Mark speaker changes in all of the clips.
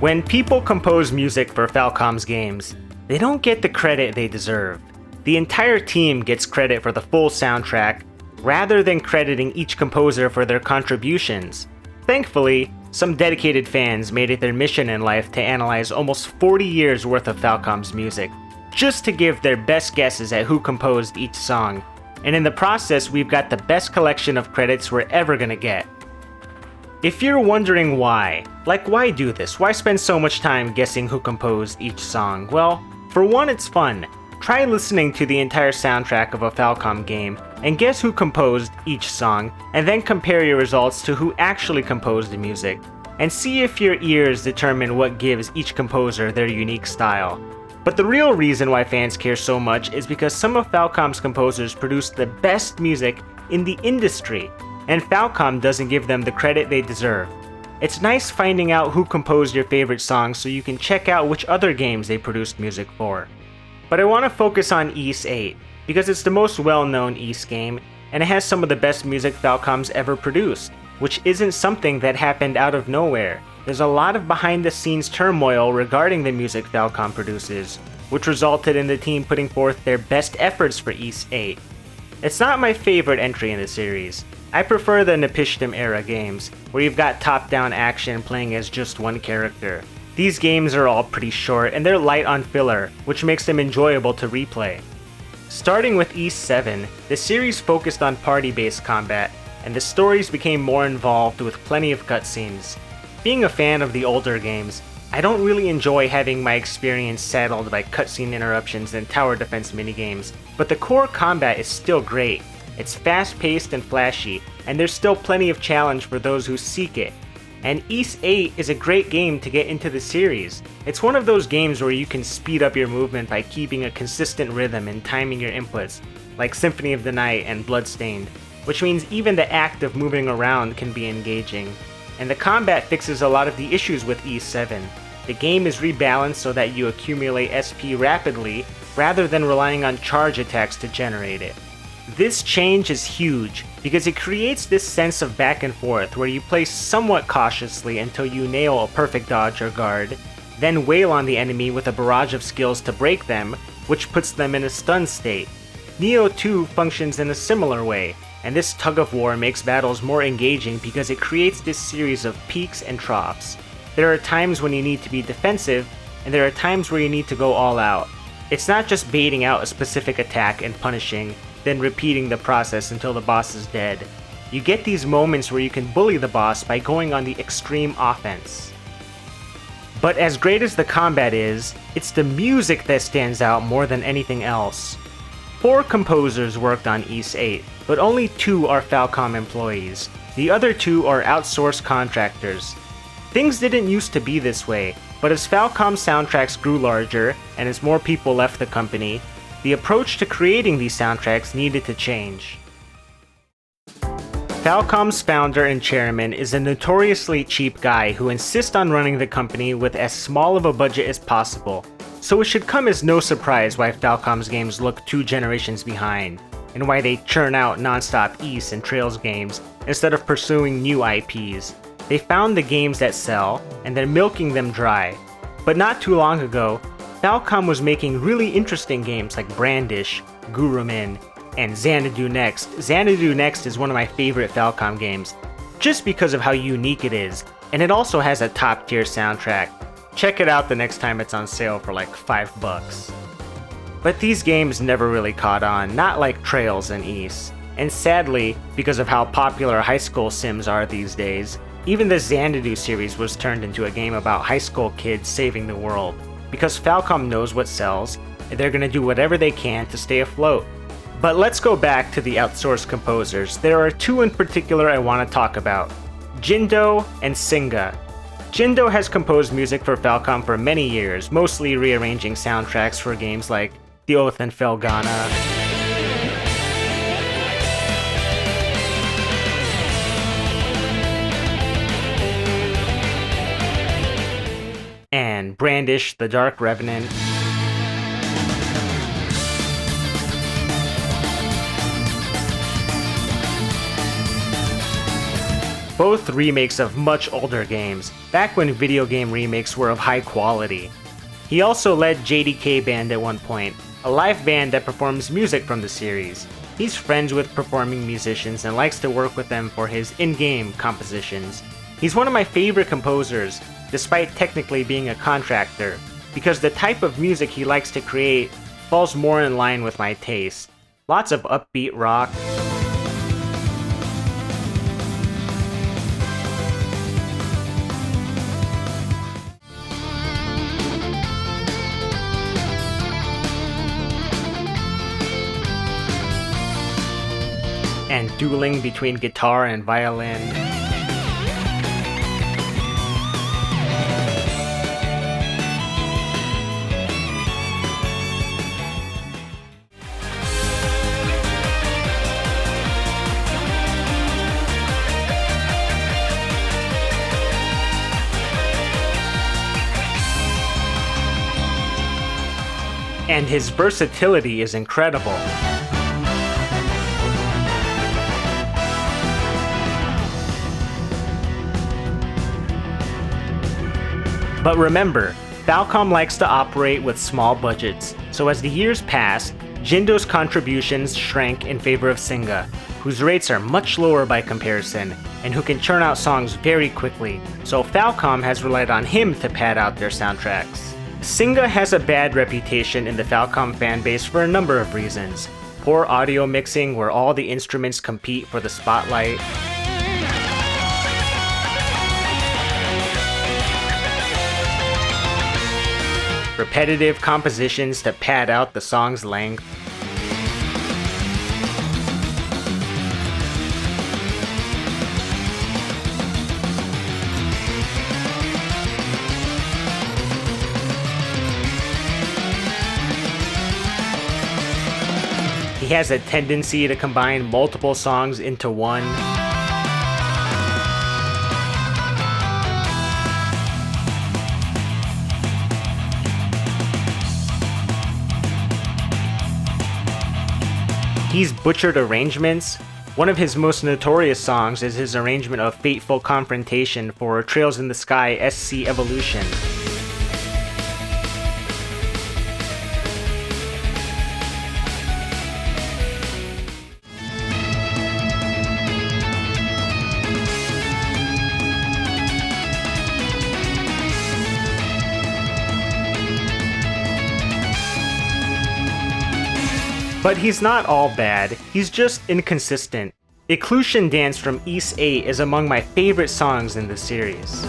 Speaker 1: When people compose music for Falcom's games, they don't get the credit they deserve. The entire team gets credit for the full soundtrack, rather than crediting each composer for their contributions. Thankfully, some dedicated fans made it their mission in life to analyze almost 40 years worth of Falcom's music, just to give their best guesses at who composed each song, and in the process we've got the best collection of credits we're ever gonna get. If you're wondering why do this? Why spend so much time guessing who composed each song? Well, for one, it's fun. Try listening to the entire soundtrack of a Falcom game and guess who composed each song, and then compare your results to who actually composed the music, and see if your ears determine what gives each composer their unique style. But the real reason why fans care so much is because some of Falcom's composers produce the best music in the industry, and Falcom doesn't give them the credit they deserve. It's nice finding out who composed your favorite songs so you can check out which other games they produced music for. But I want to focus on Ys VIII, because it's the most well-known Ys game, and it has some of the best music Falcom's ever produced, which isn't something that happened out of nowhere. There's a lot of behind-the-scenes turmoil regarding the music Falcom produces, which resulted in the team putting forth their best efforts for Ys VIII. It's not my favorite entry in the series. I prefer the Napishtim era games, where you've got top-down action playing as just one character. These games are all pretty short, and they're light on filler, which makes them enjoyable to replay. Starting with Ys VII, the series focused on party-based combat, and the stories became more involved with plenty of cutscenes. Being a fan of the older games, I don't really enjoy having my experience saddled by cutscene interruptions and tower defense minigames, but the core combat is still great. It's fast-paced and flashy, and there's still plenty of challenge for those who seek it. And Ys VIII is a great game to get into the series. It's one of those games where you can speed up your movement by keeping a consistent rhythm and timing your inputs, like Symphony of the Night and Bloodstained, which means even the act of moving around can be engaging. And the combat fixes a lot of the issues with Ys VII. The game is rebalanced so that you accumulate SP rapidly, rather than relying on charge attacks to generate it. This change is huge, because it creates this sense of back and forth where you play somewhat cautiously until you nail a perfect dodge or guard, then wail on the enemy with a barrage of skills to break them, which puts them in a stun state. Neo 2 functions in a similar way, and this tug-of-war makes battles more engaging because it creates this series of peaks and troughs. There are times when you need to be defensive, and there are times where you need to go all out. It's not just baiting out a specific attack and punishing, then repeating the process until the boss is dead. You get these moments where you can bully the boss by going on the extreme offense. But as great as the combat is, it's the music that stands out more than anything else. 4 composers worked on Ys VIII, but only 2 are Falcom employees. The other 2 are outsourced contractors. Things didn't used to be this way, but as Falcom soundtracks grew larger, and as more people left the company, the approach to creating these soundtracks needed to change. Falcom's founder and chairman is a notoriously cheap guy who insists on running the company with as small of a budget as possible, so it should come as no surprise why Falcom's games look 2 generations behind, and why they churn out non-stop Ys and Trails games instead of pursuing new IPs. They found the games that sell, and they're milking them dry. But not too long ago, Falcom was making really interesting games like Brandish, Gurumin, and Xanadu Next. Xanadu Next is one of my favorite Falcom games, just because of how unique it is, and it also has a top-tier soundtrack. Check it out the next time it's on sale for like $5. But these games never really caught on, not like Trails and Ys. And sadly, because of how popular high school sims are these days, even the Xanadu series was turned into a game about high school kids saving the world. Because Falcom knows what sells, and they're gonna do whatever they can to stay afloat. But let's go back to the outsourced composers. There are 2 in particular I want to talk about: Jindo and Singa. Jindo has composed music for Falcom for many years, mostly rearranging soundtracks for games like The Oath and Felghana, and Brandish, The Dark Revenant. both remakes of much older games, back when video game remakes were of high quality. He also led JDK Band at one point, a live band that performs music from the series. He's friends with performing musicians and likes to work with them for his in-game compositions. He's one of my favorite composers, despite technically being a contractor, because the type of music he likes to create falls more in line with my taste. Lots of upbeat rock, and dueling between guitar and violin. And his versatility is incredible. But remember, Falcom likes to operate with small budgets, so as the years pass, Jindo's contributions shrank in favor of Singa, whose rates are much lower by comparison, and who can churn out songs very quickly, so Falcom has relied on him to pad out their soundtracks. Singa has a bad reputation in the Falcom fanbase for a number of reasons. Poor audio mixing where all the instruments compete for the spotlight, repetitive compositions to pad out the song's length, he has a tendency to combine multiple songs into one. He's butchered arrangements. One of his most notorious songs is his arrangement of Fateful Confrontation for Trails in the Sky SC Evolution. But he's not all bad, he's just inconsistent. Eclusion Dance from Ys VIII is among my favorite songs in the series.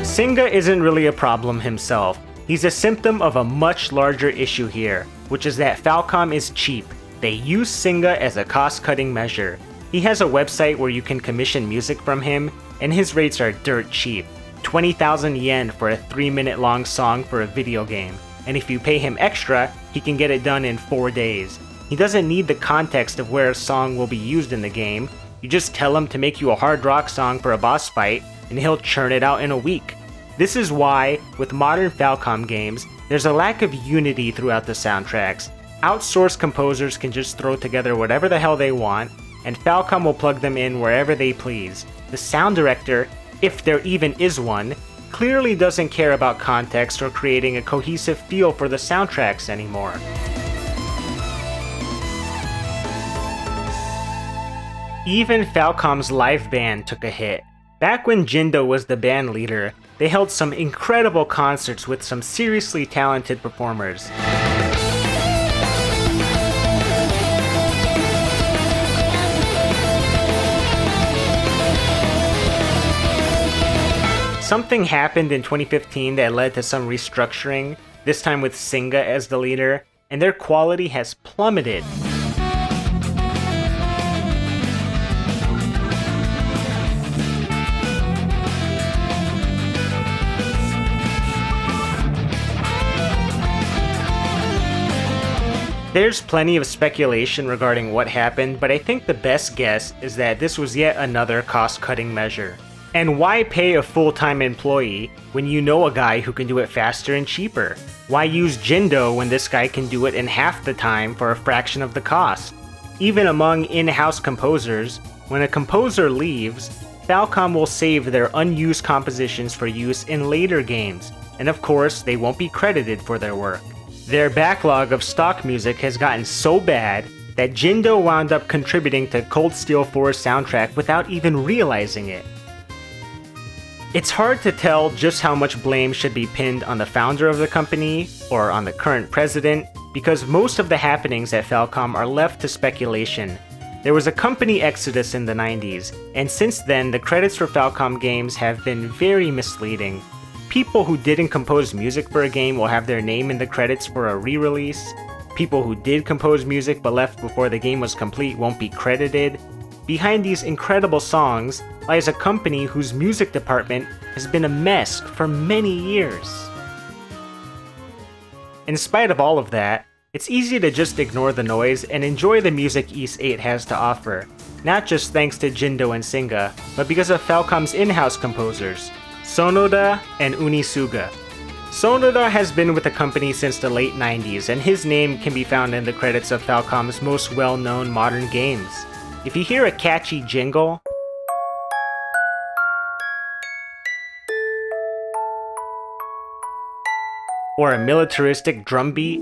Speaker 1: Singa isn't really a problem himself. He's a symptom of a much larger issue here, which is that Falcom is cheap. They use Singa as a cost-cutting measure. He has a website where you can commission music from him, and his rates are dirt cheap. 20,000 yen for a 3-minute long song for a video game, and if you pay him extra, he can get it done in 4 days. He doesn't need the context of where a song will be used in the game. You just tell him to make you a hard rock song for a boss fight, and he'll churn it out in a week. This is why, with modern Falcom games, there's a lack of unity throughout the soundtracks. Outsourced composers can just throw together whatever the hell they want, and Falcom will plug them in wherever they please. The sound director, if there even is one, clearly doesn't care about context or creating a cohesive feel for the soundtracks anymore. Even Falcom's live band took a hit. Back when Jindo was the band leader, they held some incredible concerts with some seriously talented performers. Something happened in 2015 that led to some restructuring, this time with Singa as the leader, and their quality has plummeted. There's plenty of speculation regarding what happened, but I think the best guess is that this was yet another cost-cutting measure. And why pay a full-time employee when you know a guy who can do it faster and cheaper? Why use Jindo when this guy can do it in half the time for a fraction of the cost? Even among in-house composers, when a composer leaves, Falcom will save their unused compositions for use in later games, and of course, they won't be credited for their work. Their backlog of stock music has gotten so bad that Jindo wound up contributing to Cold Steel 4's soundtrack without even realizing it. It's hard to tell just how much blame should be pinned on the founder of the company, or on the current president, because most of the happenings at Falcom are left to speculation. There was a company exodus in the 90s, and since then the credits for Falcom games have been very misleading. People who didn't compose music for a game will have their name in the credits for a re-release. People who did compose music but left before the game was complete won't be credited. Behind these incredible songs lies a company whose music department has been a mess for many years. In spite of all of that, it's easy to just ignore the noise and enjoy the music Ys VIII has to offer, not just thanks to Jindo and Singa, but because of Falcom's in-house composers, Sonoda and Unisuga. Sonoda has been with the company since the late 90s, and his name can be found in the credits of Falcom's most well-known modern games. If you hear a catchy jingle, or a militaristic drum beat,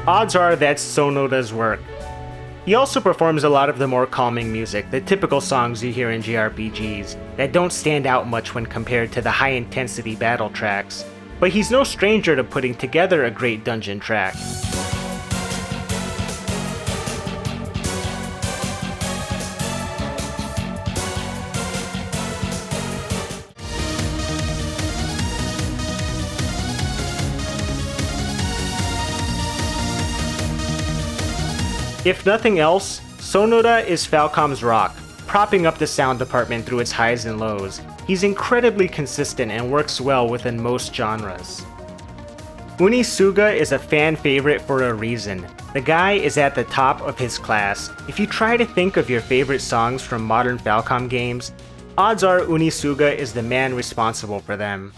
Speaker 1: odds are that's Sonoda's work. He also performs a lot of the more calming music, the typical songs you hear in JRPGs, that don't stand out much when compared to the high-intensity battle tracks, but he's no stranger to putting together a great dungeon track. If nothing else, Sonoda is Falcom's rock, propping up the sound department through its highs and lows. He's incredibly consistent and works well within most genres. Unisuga is a fan favorite for a reason. The guy is at the top of his class. If you try to think of your favorite songs from modern Falcom games, odds are Unisuga is the man responsible for them.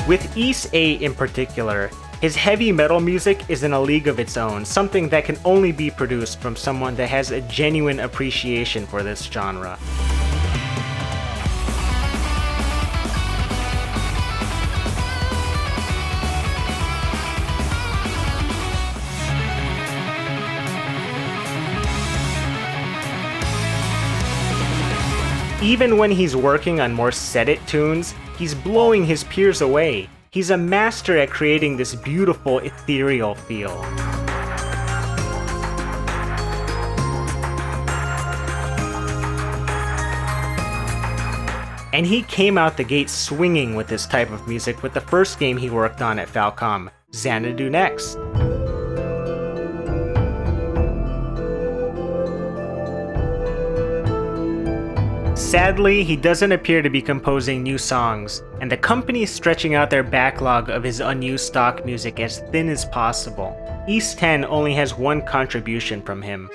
Speaker 1: With Ys VIII in particular, his heavy metal music is in a league of its own, something that can only be produced from someone that has a genuine appreciation for this genre. Even when he's working on more set-it tunes, he's blowing his peers away. He's a master at creating this beautiful, ethereal feel. And he came out the gate swinging with this type of music with the first game he worked on at Falcom, Xanadu Next. Sadly, he doesn't appear to be composing new songs, and the company is stretching out their backlog of his unused stock music as thin as possible. Ys X only has one contribution from him.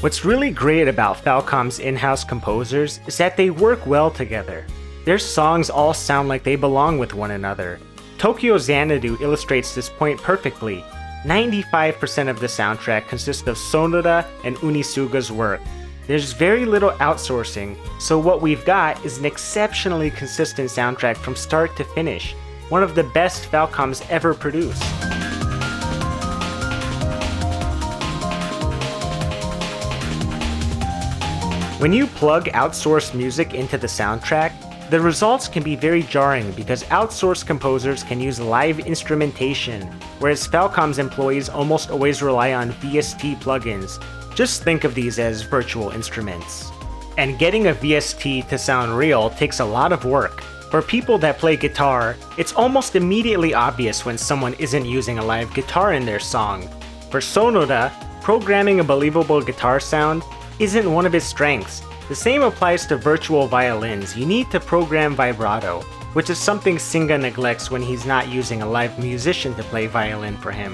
Speaker 1: What's really great about Falcom's in-house composers is that they work well together. Their songs all sound like they belong with one another. Tokyo Xanadu illustrates this point perfectly. 95% of the soundtrack consists of Sonoda and Unisuga's work. There's very little outsourcing, so what we've got is an exceptionally consistent soundtrack from start to finish. one of the best Falcoms ever produced. When you plug outsourced music into the soundtrack, the results can be very jarring because outsourced composers can use live instrumentation, whereas Falcom's employees almost always rely on VST plugins. Just think of these as virtual instruments. And getting a VST to sound real takes a lot of work. For people that play guitar, it's almost immediately obvious when someone isn't using a live guitar in their song. For Sonoda, programming a believable guitar sound isn't one of his strengths. The same applies to virtual violins. You need to program vibrato, which is something Singa neglects when he's not using a live musician to play violin for him.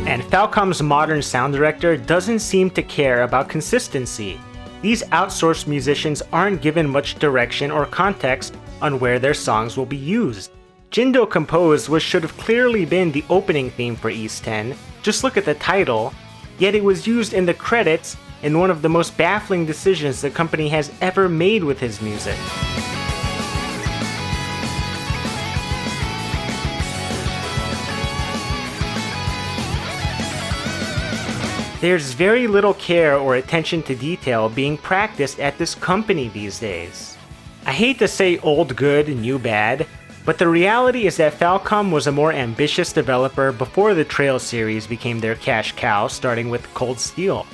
Speaker 1: And Falcom's modern sound director doesn't seem to care about consistency. These outsourced musicians aren't given much direction or context on where their songs will be used. Jindo composed what should have clearly been the opening theme for Ys X, just look at the title, yet it was used in the credits in one of the most baffling decisions the company has ever made with his music. There's very little care or attention to detail being practiced at this company these days. I hate to say old good, new bad, but the reality is that Falcom was a more ambitious developer before the Trail series became their cash cow, starting with Cold Steel.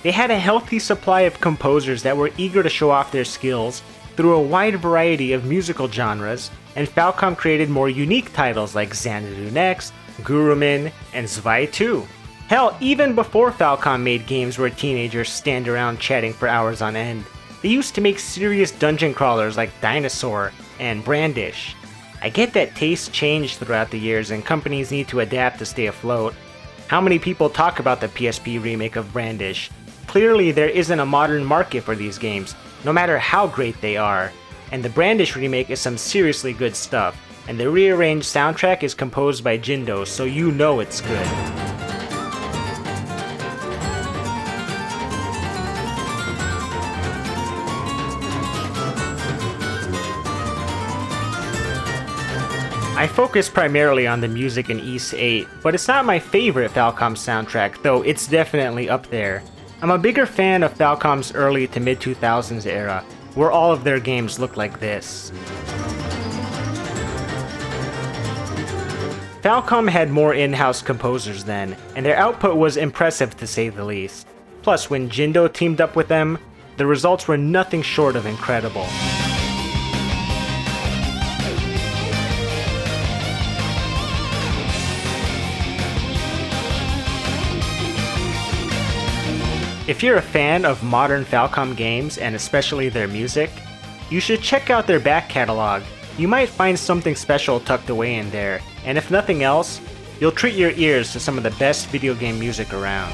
Speaker 1: They had a healthy supply of composers that were eager to show off their skills through a wide variety of musical genres, and Falcom created more unique titles like Xanadu Next, Gurumin, and Zwei II. Hell, even before Falcom made games where teenagers stand around chatting for hours on end, they used to make serious dungeon crawlers like Dinosaur and Brandish. I get that tastes change throughout the years and companies need to adapt to stay afloat. How many people talk about the PSP remake of Brandish? Clearly there isn't a modern market for these games, no matter how great they are. And the Brandish remake is some seriously good stuff, and the rearranged soundtrack is composed by Jindo, so you know it's good. I focus primarily on the music in Ys VIII, but it's not my favorite Falcom soundtrack, though it's definitely up there. I'm a bigger fan of Falcom's early to mid-2000s era, where all of their games look like this. Falcom had more in-house composers then, and their output was impressive to say the least. Plus, when Jindo teamed up with them, the results were nothing short of incredible. If you're a fan of modern Falcom games, and especially their music, you should check out their back catalog. You might find something special tucked away in there, and if nothing else, you'll treat your ears to some of the best video game music around.